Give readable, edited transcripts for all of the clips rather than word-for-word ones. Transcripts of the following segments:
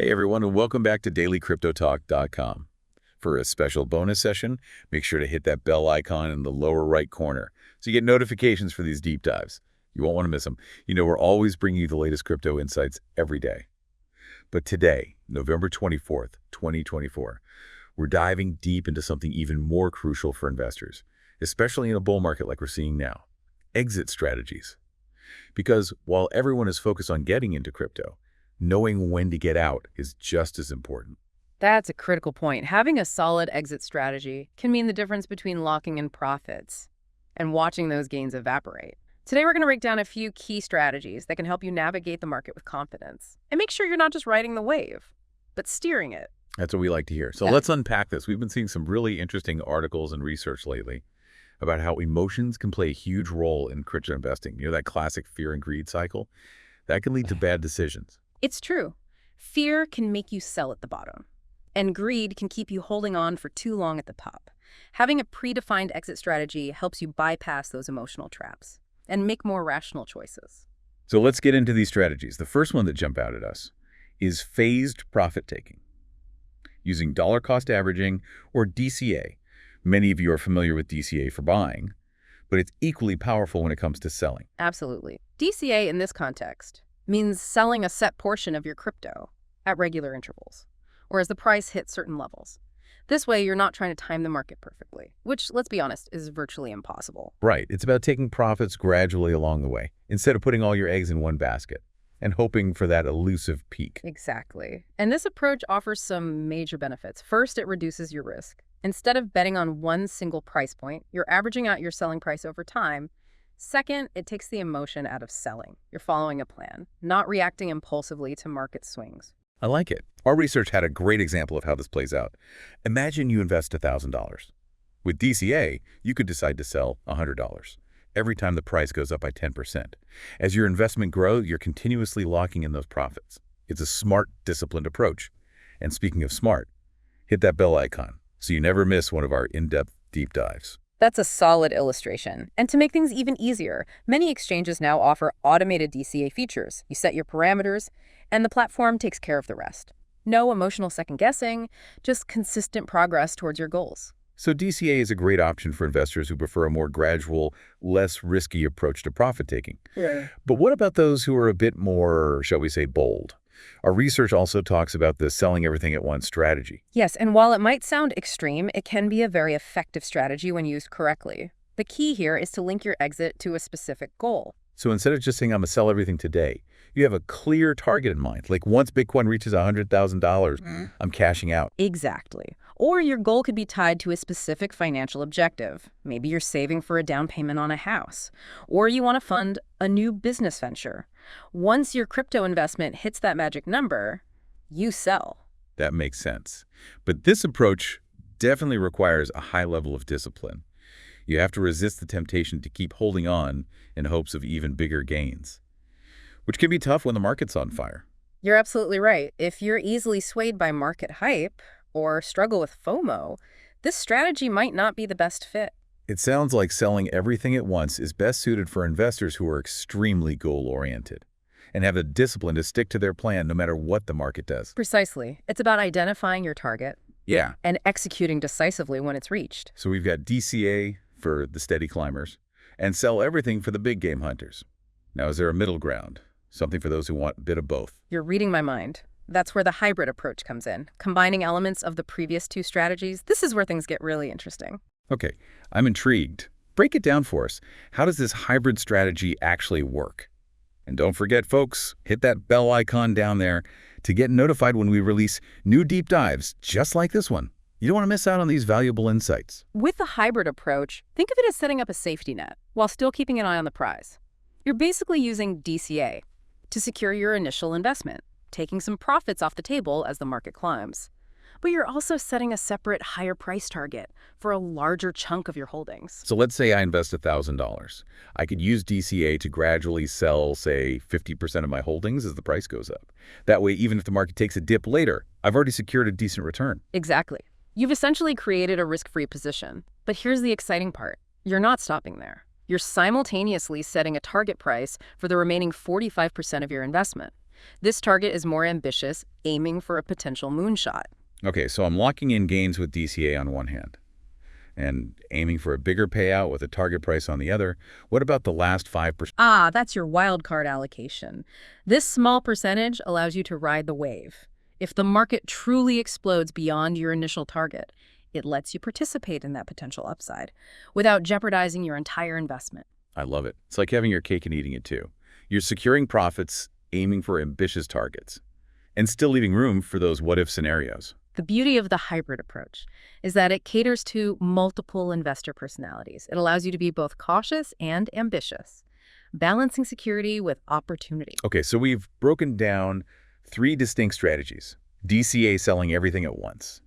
Hey everyone, and welcome back to dailycryptotalk.com. For a special bonus session, make sure to hit that bell icon in the lower right corner so you get notifications for these deep dives. You won't want to miss them. You know, we're always bringing you the latest crypto insights every day. But today, November 24th, 2024, we're diving deep into something even more crucial for investors, especially in a bull market like we're seeing now: exit strategies. Because while everyone is focused on getting into crypto, knowing when to get out is just as important. That's a critical point. Having a solid exit strategy can mean the difference between locking in profits and watching those gains evaporate. Today, we're going to break down a few key strategies that can help you navigate the market with confidence and make sure you're not just riding the wave, but steering it. That's what we like to hear. So Yeah. let's unpack this. We've been seeing some really interesting articles and research lately about how emotions can play a huge role in crypto investing. You know, that classic fear and greed cycle? That can lead to bad decisions. It's true. Fear can make you sell at the bottom, and greed can keep you holding on for too long at the top. Having a predefined exit strategy helps you bypass those emotional traps and make more rational choices. So let's get into these strategies. The first one that jump out at us is phased profit taking. Using dollar cost averaging, or DCA. Many of you are familiar with DCA for buying, but it's equally powerful when it comes to selling. Absolutely. DCA in this context means selling a set portion of your crypto at regular intervals, or as the price hits certain levels. This way, you're not trying to time the market perfectly, which, let's be honest, is virtually impossible. Right. It's about taking profits gradually along the way, instead of putting all your eggs in one basket and hoping for that elusive peak. Exactly. And this approach offers some major benefits. First, it reduces your risk. Instead of betting on one single price point, you're averaging out your selling price over time. Second, it takes the emotion out of selling. You're following a plan, not reacting impulsively to market swings. I like it. Our research had a great example of how this plays out. Imagine you invest $1,000. With DCA, you could decide to sell $100 every time the price goes up by 10%. As your investment grows, you're continuously locking in those profits. It's a smart, disciplined approach. And speaking of smart, hit that bell icon so you never miss one of our in-depth deep dives. That's a solid illustration. And to make things even easier, many exchanges now offer automated DCA features. You set your parameters, and the platform takes care of the rest. No emotional second-guessing, just consistent progress towards your goals. So DCA is a great option for investors who prefer a more gradual, less risky approach to profit-taking. Yeah. But what about those who are a bit more, shall we say, bold? Our research also talks about the selling everything at once strategy. Yes, and while it might sound extreme, it can be a very effective strategy when used correctly. The key here is to link your exit to a specific goal. So instead of just saying, I'm going to sell everything today, you have a clear target in mind. Like once Bitcoin reaches $100,000, I'm cashing out. Exactly. Or your goal could be tied to a specific financial objective. Maybe you're saving for a down payment on a house, or you want to fund a new business venture. Once your crypto investment hits that magic number, you sell. That makes sense. But this approach definitely requires a high level of discipline. You have to resist the temptation to keep holding on in hopes of even bigger gains, which can be tough when the market's on fire. You're absolutely right. If you're easily swayed by market hype or struggle with FOMO, this strategy might not be the best fit. It sounds like selling everything at once is best suited for investors who are extremely goal-oriented and have the discipline to stick to their plan no matter what the market does. Precisely. It's about identifying your target Yeah. and executing decisively when it's reached. So we've got DCA for the steady climbers and sell everything for the big game hunters. Now, is there a middle ground? Something for those who want a bit of both? You're reading my mind. That's where the hybrid approach comes in. Combining elements of the previous two strategies, this is where things get really interesting. Okay, I'm intrigued. Break it down for us. How does this hybrid strategy actually work? And don't forget, folks, hit that bell icon down there to get notified when we release new deep dives just like this one. You don't want to miss out on these valuable insights. With the hybrid approach, think of it as setting up a safety net while still keeping an eye on the prize. You're basically using DCA to secure your initial investment, taking some profits off the table as the market climbs. But you're also setting a separate higher price target for a larger chunk of your holdings. So let's say I invest $1,000. I could use DCA to gradually sell, say, 50% of my holdings as the price goes up. That way, even if the market takes a dip later, I've already secured a decent return. Exactly. You've essentially created a risk-free position. But here's the exciting part. You're not stopping there. You're simultaneously setting a target price for the remaining 45% of your investment. This target is more ambitious, aiming for a potential moonshot. Okay, so I'm locking in gains with DCA on one hand and aiming for a bigger payout with a target price on the other. What about the last 5%? Ah, that's your wildcard allocation. This small percentage allows you to ride the wave. If the market truly explodes beyond your initial target, it lets you participate in that potential upside without jeopardizing your entire investment. I love it. It's like having your cake and eating it too. You're securing profits, aiming for ambitious targets, and still leaving room for those what-if scenarios. The beauty of the hybrid approach is that it caters to multiple investor personalities. It allows you to be both cautious and ambitious, balancing security with opportunity. Okay, so we've broken down 3 distinct strategies. DCA selling everything at once,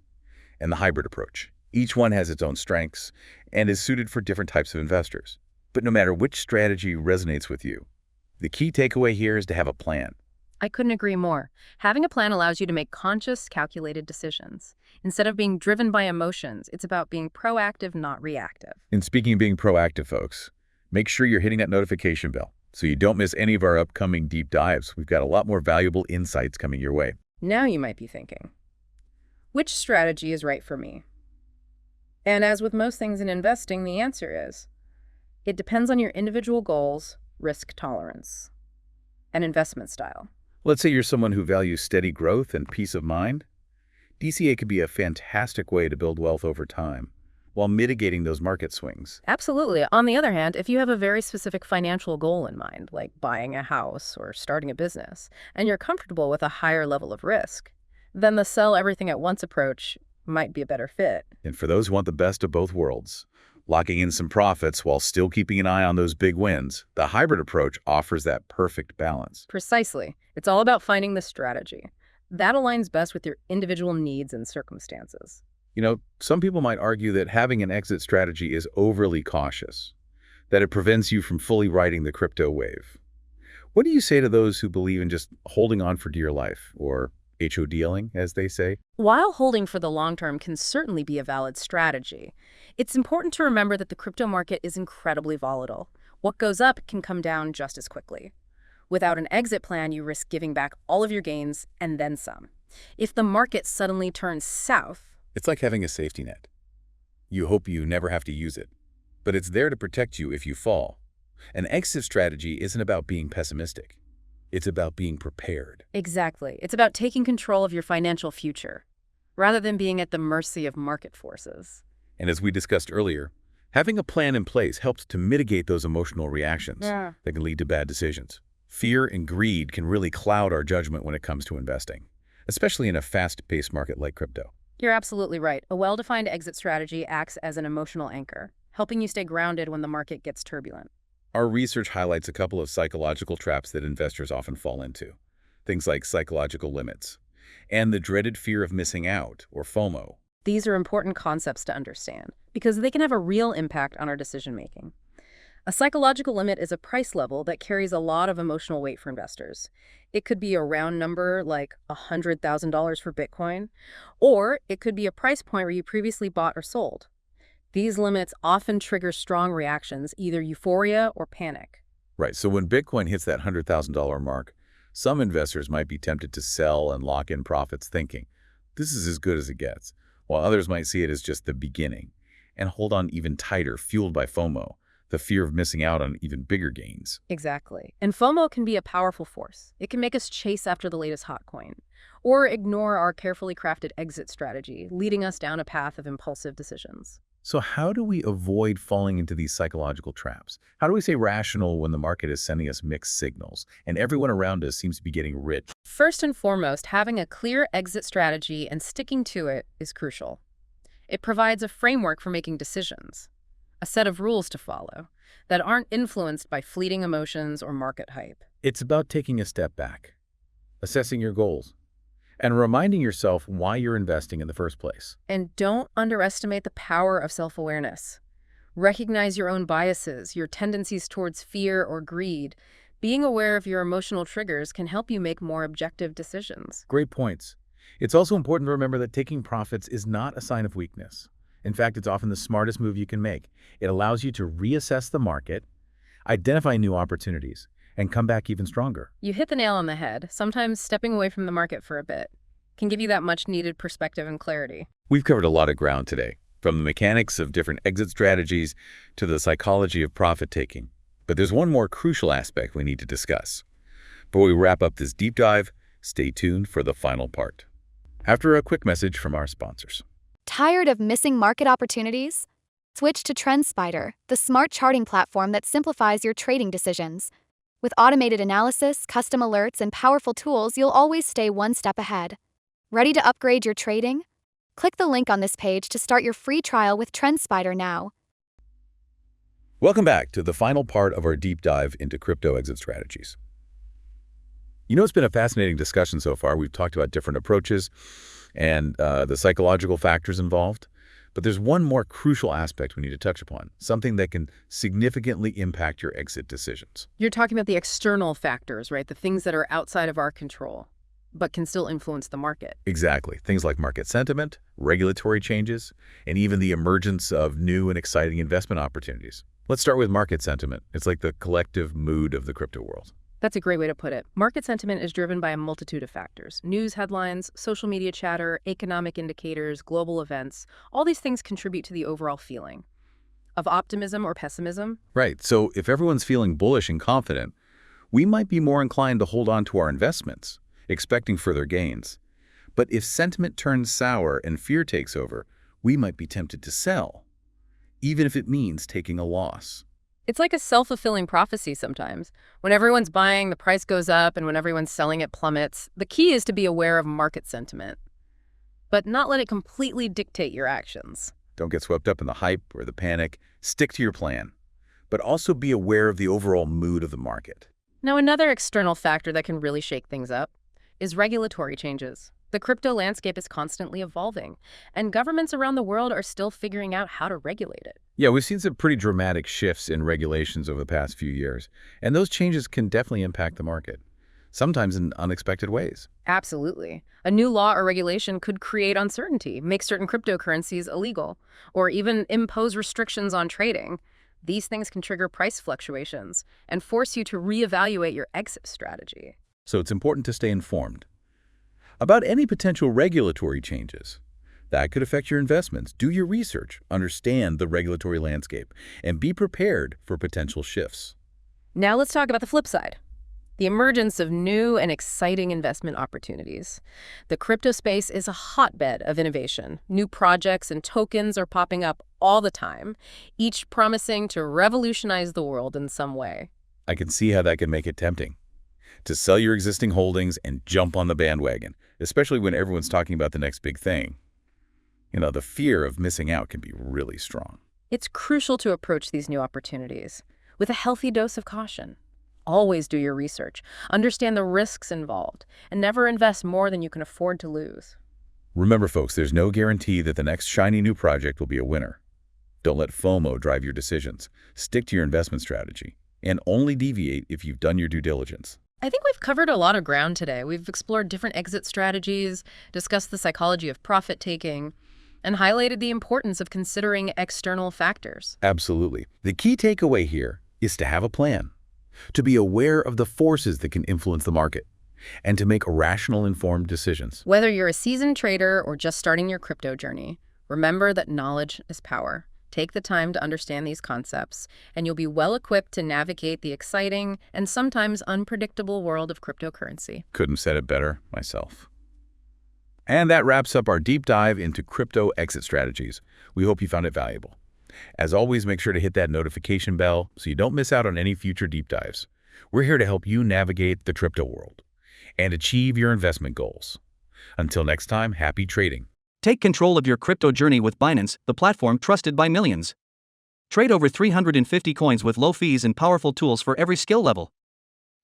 and the hybrid approach. Each one has its own strengths and is suited for different types of investors. But no matter which strategy resonates with you, the key takeaway here is to have a plan. I couldn't agree more. Having a plan allows you to make conscious, calculated decisions. Instead of being driven by emotions, it's about being proactive, not reactive. And speaking of being proactive, folks, make sure you're hitting that notification bell so you don't miss any of our upcoming deep dives. We've got a lot more valuable insights coming your way. Now you might be thinking, which strategy is right for me? And as with most things in investing, the answer is, it depends on your individual goals, risk tolerance, and investment style. Let's say you're someone who values steady growth and peace of mind. DCA could be a fantastic way to build wealth over time while mitigating those market swings. Absolutely. On the other hand, if you have a very specific financial goal in mind, like buying a house or starting a business, and you're comfortable with a higher level of risk, then the sell everything at once approach might be a better fit. And for those who want the best of both worlds, locking in some profits while still keeping an eye on those big wins, the hybrid approach offers that perfect balance. Precisely. It's all about finding the strategy that aligns best with your individual needs and circumstances. You know, some people might argue that having an exit strategy is overly cautious, that it prevents you from fully riding the crypto wave. What do you say to those who believe in just holding on for dear life, or HODling, as they say? While holding for the long term can certainly be a valid strategy, it's important to remember that the crypto market is incredibly volatile. What goes up can come down just as quickly. Without an exit plan, you risk giving back all of your gains and then some. If the market suddenly turns south, It's like having a safety net. You hope you never have to use it, but it's there to protect you if you fall. An exit strategy isn't about being pessimistic. It's about being prepared. exactly. It's about taking control of your financial future, rather than being at the mercy of market forces. And as we discussed earlier, having a plan in place helps to mitigate those emotional reactions that can lead to bad decisions. Fear and greed can really cloud our judgment when it comes to investing, especially in a fast-paced market like crypto. You're absolutely right. A well-defined exit strategy acts as an emotional anchor, helping you stay grounded when the market gets turbulent. Our research highlights a couple of psychological traps that investors often fall into, things like psychological limits and the dreaded fear of missing out, or FOMO. These are important concepts to understand because they can have a real impact on our decision-making. A psychological limit is a price level that carries a lot of emotional weight for investors. It could be a round number like $100,000 for Bitcoin, or it could be a price point where you previously bought or sold. These limits often trigger strong reactions, either euphoria or panic. Right, so when Bitcoin hits that $100,000 mark, some investors might be tempted to sell and lock in profits thinking, this is as good as it gets, while others might see it as just the beginning and hold on even tighter, fueled by FOMO, the fear of missing out on even bigger gains. Exactly. And FOMO can be a powerful force. It can make us chase after the latest hot coin, or ignore our carefully crafted exit strategy, leading us down a path of impulsive decisions. So how do we avoid falling into these psychological traps? How do we stay rational when the market is sending us mixed signals and everyone around us seems to be getting rich? First and foremost, having a clear exit strategy and sticking to it is crucial. It provides a framework for making decisions, a set of rules to follow that aren't influenced by fleeting emotions or market hype. It's about taking a step back, assessing your goals, and reminding yourself why you're investing in the first place. And don't underestimate the power of self-awareness. Recognize your own biases, your tendencies towards fear or greed. Being aware of your emotional triggers can help you make more objective decisions. Great points. It's also important to remember that taking profits is not a sign of weakness. In fact, it's often the smartest move you can make. It allows you to reassess the market, identify new opportunities, and come back even stronger. You hit the nail on the head. Sometimes stepping away from the market for a bit can give you that much-needed perspective and clarity. We've covered a lot of ground today, from the mechanics of different exit strategies to the psychology of profit-taking. But there's one more crucial aspect we need to discuss. Before we wrap up this deep dive, stay tuned for the final part. After a quick message from our sponsors. Tired of missing market opportunities? Switch to TrendSpider, the smart charting platform that simplifies your trading decisions. With automated analysis, custom alerts, and powerful tools, you'll always stay one step ahead. Ready to upgrade your trading? Click the link on this page to start your free trial with TrendSpider now. Welcome back to the final part of our deep dive into crypto exit strategies. It's been a fascinating discussion so far. We've talked about different approaches and the psychological factors involved. But there's one more crucial aspect we need to touch upon, something that can significantly impact your exit decisions. You're talking about the external factors, right? The things that are outside of our control, but can still influence the market. Exactly. Things like market sentiment, regulatory changes, and even the emergence of new and exciting investment opportunities. Let's start with market sentiment. It's like the collective mood of the crypto world. That's a great way to put it. Market sentiment is driven by a multitude of factors. News headlines, social media chatter, economic indicators, global events. All these things contribute to the overall feeling of optimism or pessimism. Right. So if everyone's feeling bullish and confident, we might be more inclined to hold on to our investments, expecting further gains. But if sentiment turns sour and fear takes over, we might be tempted to sell, even if it means taking a loss. It's like a self-fulfilling prophecy sometimes. When everyone's buying, the price goes up, and when everyone's selling, it plummets. The key is to be aware of market sentiment, but not let it completely dictate your actions. Don't get swept up in the hype or the panic. Stick to your plan, but also be aware of the overall mood of the market. Now, another external factor that can really shake things up is regulatory changes. The crypto landscape is constantly evolving, and governments around the world are still figuring out how to regulate it. Yeah, we've seen some pretty dramatic shifts in regulations over the past few years, and those changes can definitely impact the market, sometimes in unexpected ways. Absolutely. A new law or regulation could create uncertainty, make certain cryptocurrencies illegal, or even impose restrictions on trading. These things can trigger price fluctuations and force you to reevaluate your exit strategy. So it's important to stay informed about any potential regulatory changes that could affect your investments. Do your research, understand the regulatory landscape, and be prepared for potential shifts. Now let's talk about the flip side. The emergence of new and exciting investment opportunities. The crypto space is a hotbed of innovation. New projects and tokens are popping up all the time, each promising to revolutionize the world in some way. I can see how that can make it tempting to sell your existing holdings and jump on the bandwagon, especially when everyone's talking about the next big thing. The fear of missing out can be really strong. It's crucial to approach these new opportunities with a healthy dose of caution. Always do your research, understand the risks involved, and never invest more than you can afford to lose. Remember, folks, there's no guarantee that the next shiny new project will be a winner. Don't let FOMO drive your decisions. Stick to your investment strategy, and only deviate if you've done your due diligence. I think we've covered a lot of ground today. We've explored different exit strategies, discussed the psychology of profit-taking, and highlighted the importance of considering external factors. Absolutely. The key takeaway here is to have a plan, to be aware of the forces that can influence the market, and to make rational, informed decisions. Whether you're a seasoned trader or just starting your crypto journey, remember that knowledge is power. Take the time to understand these concepts, and you'll be well equipped to navigate the exciting and sometimes unpredictable world of cryptocurrency. Couldn't have said it better myself. And that wraps up our deep dive into crypto exit strategies. We hope you found it valuable. As always, make sure to hit that notification bell so you don't miss out on any future deep dives. We're here to help you navigate the crypto world and achieve your investment goals. Until next time, happy trading. Take control of your crypto journey with Binance, the platform trusted by millions. Trade over 350 coins with low fees and powerful tools for every skill level.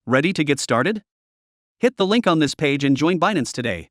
Ready to get started? Hit the link on this page and join Binance today.